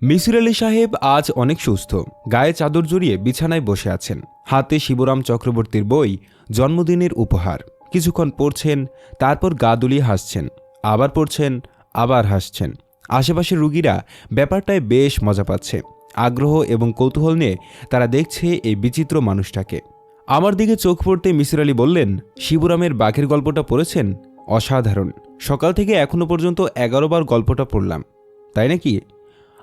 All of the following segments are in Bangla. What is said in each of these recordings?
মিসির আলি সাহেব আজ অনেক সুস্থ। গায়ে চাদর জড়িয়ে বিছানায় বসে আছেন। হাতে শিবরাম চক্রবর্তীর বই, জন্মদিনের উপহার। কিছুক্ষণ পড়ছেন, তারপর গা দুলিয়ে হাসছেন, আবার পড়ছেন, আবার হাসছেন। আশেপাশের রুগীরা ব্যাপারটায় বেশ মজা পাচ্ছে। আগ্রহ এবং কৌতূহল নিয়ে তারা দেখছে এই বিচিত্র মানুষটাকে। আমার দিকে চোখ পড়তে মিসির আলি বললেন, শিবরামের বাঘের গল্পটা পড়েছেন? অসাধারণ। সকাল থেকে এখনো পর্যন্ত 11 বার গল্পটা পড়লাম। তাই নাকি?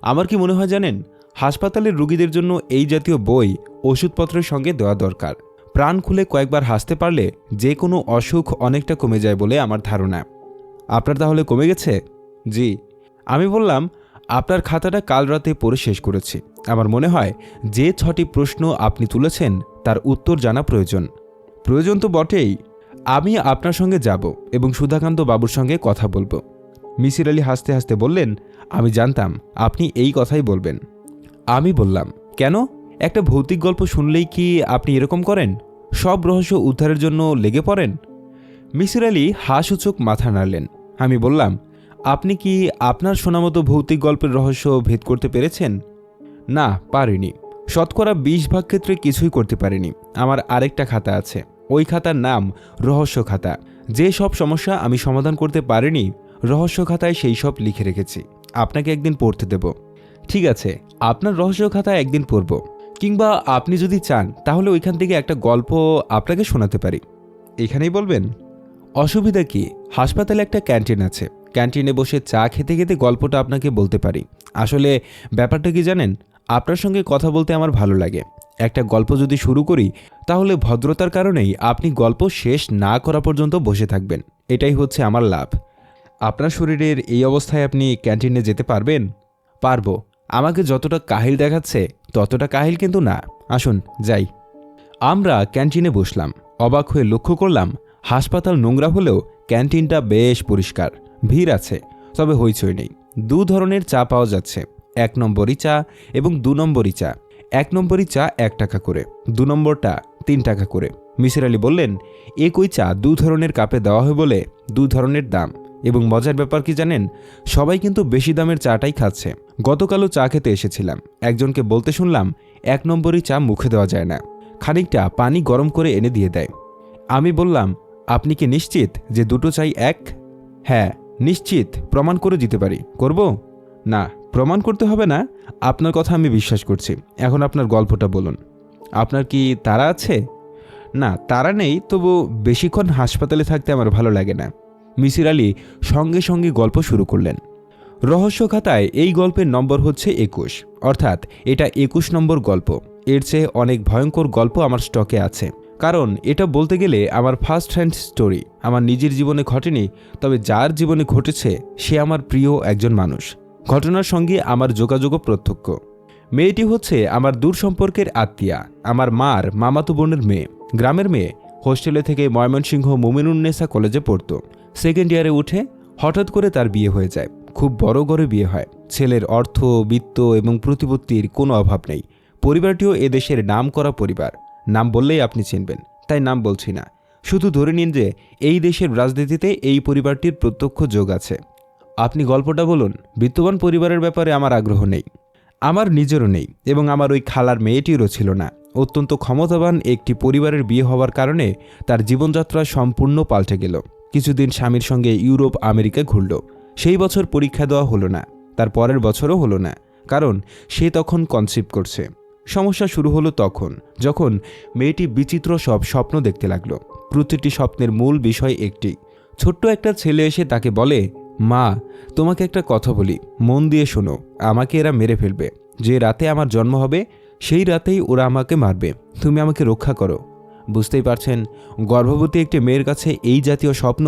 আমার কি মনে হয় জানেন, হাসপাতালের রুগীদের জন্য এই জাতীয় বই ওষুধপত্রের সঙ্গে দেওয়া দরকার। প্রাণ খুলে কয়েকবার হাসতে পারলে যে কোনো অসুখ অনেকটা কমে যায় বলে আমার ধারণা। আপনার তাহলে কমে গেছে? জি। আমি বললাম, আপনার খাতাটা কাল রাতে পড়ে শেষ করেছি। আমার মনে হয় যে 6টি প্রশ্ন আপনি তুলেছেন তার উত্তর জানা প্রয়োজন। প্রয়োজন তো বটেই। আমি আপনার সঙ্গে যাব এবং সুধাকান্ত বাবুর সঙ্গে কথা বলবো। মিসির আলি হাসতে হাসতে বললেন, আমি জানতাম আপনি এই কথাই বলবেন। আমি বললাম, কেন? একটা ভৌতিক গল্প শুনলেই কি আপনি এরকম করেন? সব রহস্য উদ্ধারের জন্য লেগে পড়েন? মিসির আলি হাসূচক মাথা নাড়লেন। আমি বললাম, আপনি কি আপনার শোনামতো ভৌতিক গল্পের রহস্য ভেদ করতে পেরেছেন? না, পারিনি। শতকরা 20 ভাগ ক্ষেত্রে কিছুই করতে পারিনি। আমার আরেকটা খাতা আছে, ওই খাতার নাম রহস্য খাতা। যে সব সমস্যা আমি সমাধান করতে পারিনি, রহস্য খাতায় সেই সব লিখে রেখেছি। আপনাকে একদিন পড়তে দেব। ঠিক আছে, আপনার রহস্য খাতায় একদিন পড়ব। কিংবা আপনি যদি চান তাহলে ওইখান থেকে একটা গল্প আপনাকে শোনাতে পারি। এখানেই বলবেন? অসুবিধা কি? হাসপাতালে একটা ক্যান্টিন আছে। ক্যান্টিনে বসে চা খেতে খেতে গল্পটা আপনাকে বলতে পারি। আসলে ব্যাপারটা কি জানেন, আপনার সঙ্গে কথা বলতে আমার ভালো লাগে। একটা গল্প যদি শুরু করি তাহলে ভদ্রতার কারণেই আপনি গল্প শেষ না করা পর্যন্ত বসে থাকবেন। এটাই হচ্ছে আমার লাভ। আপনার শরীরের এই অবস্থায় আপনি ক্যান্টিনে যেতে পারবেন? পারবো। আমাকে যতটা কাহিল দেখাচ্ছে ততটা কাহিল কিন্তু না। আসুন যাই। আমরা ক্যান্টিনে বসলাম। অবাক হয়ে লক্ষ্য করলাম, হাসপাতাল নোংরা হলেও ক্যান্টিনটা বেশ পরিষ্কার। ভিড় আছে, তবে হইচই নেই। 2 ধরনের চা পাওয়া যাচ্ছে, 1 নম্বরই চা এবং 2 নম্বরই চা। 1 নম্বরই চা 1 টাকা করে, 2 নম্বরটা 3 টাকা করে। মিসির আলি বললেন, একই চা 2 ধরনের কাপে দেওয়া হয় বলে 2 ধরনের দাম। এবং মজার ব্যাপার কি জানেন, সবাই কিন্তু বেশি দামের চাটাই খাচ্ছে। গতকালও চা খেতে এসেছিলাম, একজনকে বলতে শুনলাম 1 নম্বরই চা মুখে দেওয়া যায় না, খানিকটা পানি গরম করে এনে দিয়ে দেয়। আমি বললাম, আপনি কি নিশ্চিত যে দুটো চাই এক? হ্যাঁ নিশ্চিত, প্রমাণ করে দিতে পারি। করব? না, প্রমাণ করতে হবে না, আপনার কথা আমি বিশ্বাস করছি। এখন আপনার গল্পটা বলুন। আপনার কি তাড়া আছে? না, তাড়া নেই, তবু বেশিক্ষণ হাসপাতালে থাকতে আমার ভালো লাগে না। মিসির আলি সঙ্গে সঙ্গে গল্প শুরু করলেন। রহস্য খাতায় এই গল্পের নম্বর হচ্ছে 21, অর্থাৎ এটা 21 নম্বর গল্প। এর চেয়ে অনেক ভয়ঙ্কর গল্প আমার স্টকে আছে। কারণ এটা বলতে গেলে আমার ফার্স্ট হ্যান্ড স্টোরি। আমার নিজের জীবনে ঘটেনি, তবে যার জীবনে ঘটেছে সে আমার প্রিয় একজন মানুষ। ঘটনার সঙ্গে আমার যোগাযোগও প্রত্যক্ষ। মেয়েটি হচ্ছে আমার দূর সম্পর্কের আত্মীয়া, আমার মার মামাতো বোনের মেয়ে। গ্রামের মেয়ে, হোস্টেলে থেকে ময়মনসিংহ মুমিনুন্নেসা কলেজে পড়তো। সেকেন্ড ইয়ারে উঠে হঠাৎ করে তার বিয়ে হয়ে যায়। খুব বড় ঘরে বিয়ে হয়। ছেলের অর্থ, বিত্ত এবং প্রতিপত্তির কোনো অভাব নেই। পরিবারটিও এদেশের নাম করা পরিবার। নাম বললেই আপনি চিনবেন, তাই নাম বলছি না। শুধু ধরে নিন যে এই দেশের রাজনীতিতে এই পরিবারটির প্রত্যক্ষ যোগ আছে। আপনি গল্পটা বলুন। বিত্তবান পরিবারের ব্যাপারে আমার আগ্রহ নেই, আমার নিজেরও নেই, এবং আমার ওই খালার মেয়েটিরও ছিল না। অত্যন্ত ক্ষমতাবান একটি পরিবারের বিয়ে হওয়ার কারণে তার জীবনযাত্রা সম্পূর্ণ পাল্টে গেল। কিছুদিন স্বামীর সঙ্গে ইউরোপ আমেরিকা ঘুরল। সেই বছর পরীক্ষা দেওয়া হলো না, তার পরের বছরও হলো না, কারণ সে তখন কনসিভ করছে। সমস্যা শুরু হলো তখন যখন মেয়েটি বিচিত্র সব স্বপ্ন দেখতে লাগলো। প্রতিটি স্বপ্নের মূল বিষয় একটি। ছোট্ট একটা ছেলে এসে তাকে বলে, মা, তোমাকে একটা কথা বলি, মন দিয়ে শোনো। আমাকে এরা মেরে ফেলবে। যে রাতে আমার জন্ম হবে সেই রাতেই ওরা আমাকে মারবে। তুমি আমাকে রক্ষা করো। বুঝতেই পারছেন গর্ভবতী একটি মেয়ের কাছে এই জাতীয় স্বপ্ন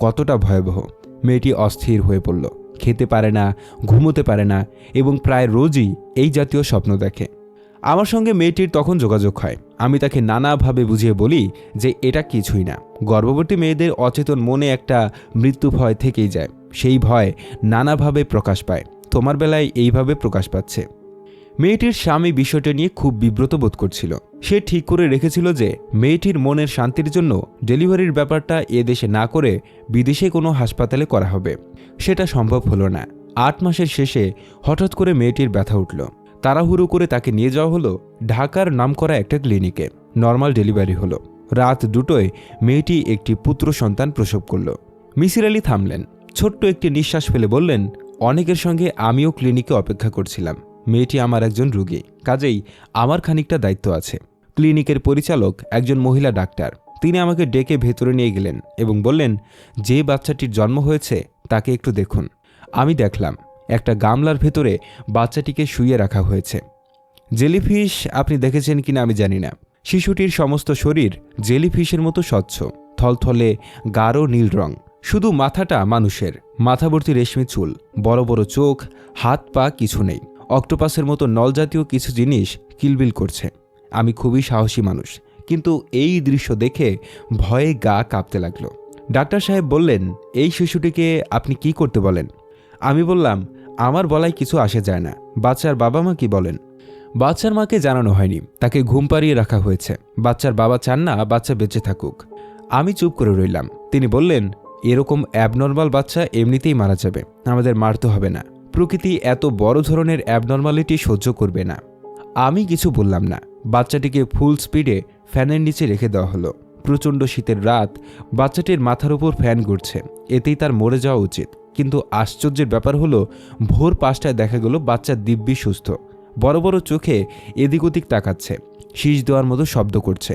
কতটা ভয়াবহ। মেয়েটি অস্থির হয়ে পড়ল। খেতে পারে না, ঘুমোতে পারে না এবং প্রায় রোজই এই জাতীয় স্বপ্ন দেখে। আমার সঙ্গে মেয়েটির তখন যোগাযোগ হয়। আমি তাকে নানাভাবে বুঝিয়ে বলি যে এটা কিছুই না। গর্ভবতী মেয়েদের অচেতন মনে একটা মৃত্যু ভয় থেকেই যায়। সেই ভয় নানাভাবে প্রকাশ পায়। তোমার বেলায় এইভাবে প্রকাশ পাচ্ছে। মেয়েটির স্বামী বিষয়টা নিয়ে খুব বিব্রত বোধ করছিল। সে ঠিক করে রেখেছিল যে মেয়েটির মনের শান্তির জন্য ডেলিভারির ব্যাপারটা এদেশে না করে বিদেশে কোনো হাসপাতালে করা হবে। সেটা সম্ভব হলো না। 8 মাসের শেষে হঠাৎ করে মেয়েটির ব্যথা উঠল। তাড়াহুড়ো করে তাকে নিয়ে যাওয়া হলো ঢাকার নামকরা একটা ক্লিনিকে। নর্মাল ডেলিভারি হলো। রাত 2টোয় মেয়েটি একটি পুত্র সন্তান প্রসব করল। মিসির আলী থামলেন, ছোট্ট একটি নিঃশ্বাস ফেলে বললেন, অনেকের সঙ্গে আমিও ক্লিনিকে অপেক্ষা করছিলাম। মেয়েটি আমার একজন রোগী, কাজেই আমার খানিকটা দায়িত্ব আছে। ক্লিনিকের পরিচালক একজন মহিলা ডাক্তার। তিনি আমাকে ডেকে ভেতরে নিয়ে গেলেন এবং বললেন, যে বাচ্চাটির জন্ম হয়েছে তাকে একটু দেখুন। আমি দেখলাম একটা গামলার ভেতরে বাচ্চাটিকে শুইয়ে রাখা হয়েছে। জেলিফিশ আপনি দেখেছেন কিনা আমি জানি না। শিশুটির সমস্ত শরীর জেলিফিশের মতো স্বচ্ছ, থলথলে গাঢ় নীল রং। শুধু মাথাটা মানুষের, মাথাভর্তি রেশমি চুল, বড় বড় চোখ, হাত পা কিছু নেই। অক্টোপাসের মতো নলজাতীয় কিছু জিনিস কিলবিল করছে। আমি খুবই সাহসী মানুষ, কিন্তু এই দৃশ্য দেখে ভয়ে গা কাঁপতে লাগলো। ডাক্তার সাহেব বললেন, এই শিশুটিকে আপনি কি করতে বলেন? আমি বললাম, আমার বলায় কিছু আসে যায় না। বাচ্চার বাবা মা কি বলেন? বাচ্চার মাকে জানানো হয়নি, তাকে ঘুম পাড়িয়ে রাখা হয়েছে। বাচ্চার বাবা চান না বাচ্চা বেঁচে থাকুক। আমি চুপ করে রইলাম। তিনি বললেন, এরকম অ্যাবনর্মাল বাচ্চা এমনিতেই মারা যাবে, আমাদের মারতে হবে না। প্রকৃতি এত বড় ধরনের অ্যাবনর্মালিটি সহ্য করবে না। আমি কিছু বললাম না। বাচ্চাটিকে ফুল স্পিডে ফ্যানের নিচে রেখে দেওয়া হলো। প্রচণ্ড শীতের রাত, বাচ্চাটির মাথার উপর ফ্যান ঘুরছে, এতেই তার মরে যাওয়া উচিত। কিন্তু আশ্চর্যের ব্যাপার হলো, ভোর 5টায় দেখা গেল বাচ্চা দিব্যি সুস্থ। বড় বড় চোখে এদিক ওদিক তাকাচ্ছে, শীষ দেওয়ার মতো শব্দ করছে।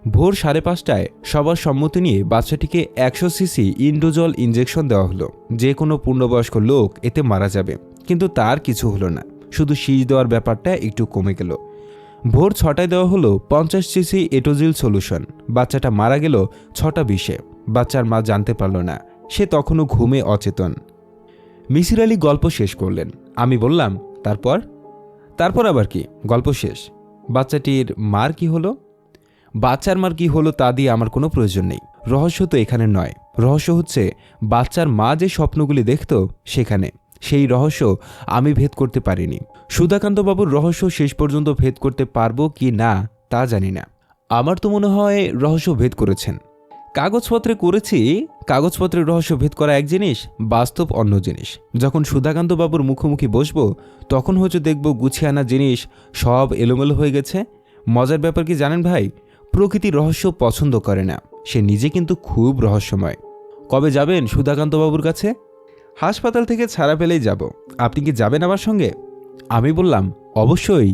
ভোর 5:30টায় সবার সম্মতি নিয়ে বাচ্চাটিকে 100 সিসি ইন্ডোজল ইঞ্জেকশন দেওয়া হলো। যে কোনো পূর্ণবয়স্ক লোক এতে মারা যাবে, কিন্তু তার কিছু হলো না, শুধু শীষ দেওয়ার ব্যাপারটা একটু কমে গেল। ভোর 6টায় দেওয়া হলো 50 সিসি এটোজিল সলিউশন। বাচ্চাটা মারা গেল 6:20-এ। বাচ্চার মা জানতে পারল না, সে তখনও ঘুমে অচেতন। মিসির আলী গল্প শেষ করলেন। আমি বললাম, তারপর আবার কি? গল্প শেষ। বাচ্চাটির মার কি হলো? বাচ্চার মার কি হলো তা দিয়ে আমার কোনো প্রয়োজন নেই। রহস্য তো এখানে নয়। রহস্য হচ্ছে বাচ্চার মা যে স্বপ্নগুলি দেখত সেখানে। সেই রহস্য আমি ভেদ করতে পারিনি। সুধাকান্তবাবুর রহস্য শেষ পর্যন্ত ভেদ করতে পারবো কি না তা জানি না। আমার তো মনে হয় রহস্য ভেদ করেছেন। কাগজপত্রে করেছি। কাগজপত্রের রহস্য ভেদ করা এক জিনিস, বাস্তব অন্য জিনিস। যখন সুধাকান্তবাবুর মুখোমুখি বসবো তখন হয়তো দেখব গুছিয়ে আনা জিনিস সব এলোমেলো হয়ে গেছে। মজার ব্যাপার কি জানেন ভাই, প্রকৃতি রহস্য পছন্দ করে না। সে নিজে কিন্তু খুব রহস্যময়। কবে যাবেন সুধাকান্তবাবুর কাছে? হাসপাতাল থেকে ছাড়া পেলেই যাব। আপনি কি যাবেন আমার সঙ্গে? আমি বললাম, অবশ্যই।